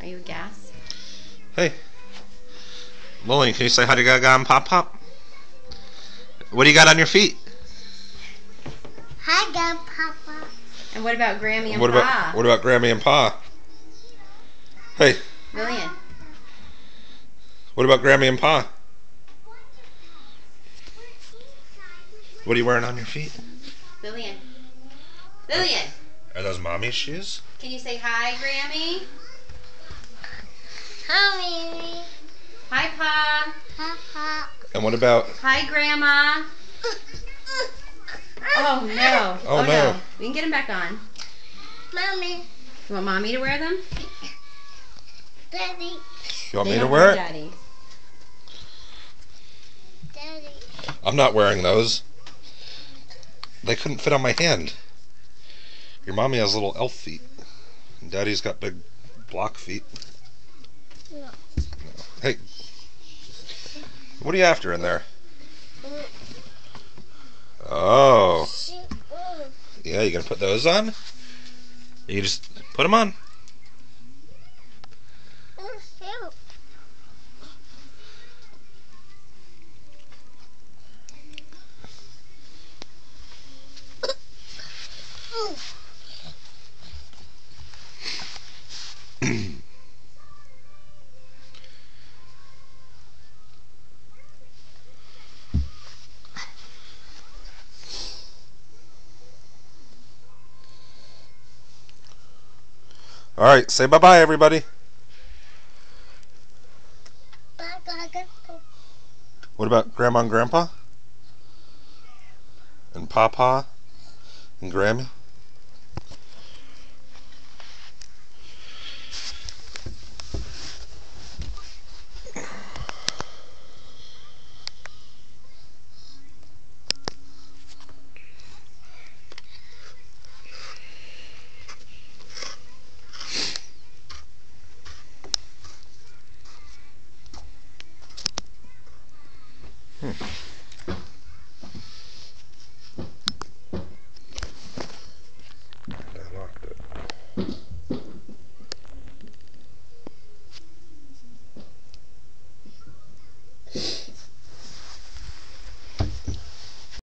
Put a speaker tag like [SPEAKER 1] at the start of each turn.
[SPEAKER 1] you a gas?
[SPEAKER 2] Hey. Lillian, can you say hi to Gaga and Pop Pop? What do you got on your feet?
[SPEAKER 3] Hi, Gaga, Papa.
[SPEAKER 1] And what about Grammy and
[SPEAKER 2] What
[SPEAKER 1] Pa?
[SPEAKER 2] about Grammy and Pa? Hey.
[SPEAKER 1] Lillian.
[SPEAKER 2] What about Grammy and Pa? What are you wearing on your feet?
[SPEAKER 1] Lillian. Lillian.
[SPEAKER 2] Are those mommy's shoes?
[SPEAKER 1] Can you say hi, Grammy?
[SPEAKER 3] Hi, Mimi.
[SPEAKER 1] Hi, Pa.
[SPEAKER 3] Papa.
[SPEAKER 2] And what about...
[SPEAKER 1] Hi, Grandma. Oh, no.
[SPEAKER 2] Oh, no.
[SPEAKER 1] We can get them back on.
[SPEAKER 3] Mommy.
[SPEAKER 1] You want Mommy to wear them?
[SPEAKER 3] Daddy.
[SPEAKER 2] You want
[SPEAKER 1] They
[SPEAKER 2] me to
[SPEAKER 1] don't
[SPEAKER 2] wear
[SPEAKER 1] know
[SPEAKER 2] it?
[SPEAKER 1] Daddy.
[SPEAKER 3] Daddy.
[SPEAKER 2] I'm not wearing those. They couldn't fit on my hand. Your mommy has little elf feet. And Daddy's got big block feet.
[SPEAKER 3] No.
[SPEAKER 2] Hey. What are you after in there? Oh. Yeah, you gonna put those on? You just put them on. All right, say bye-bye, everybody. What about Grandma and Grandpa? And Papa? And Grammy? Hmm.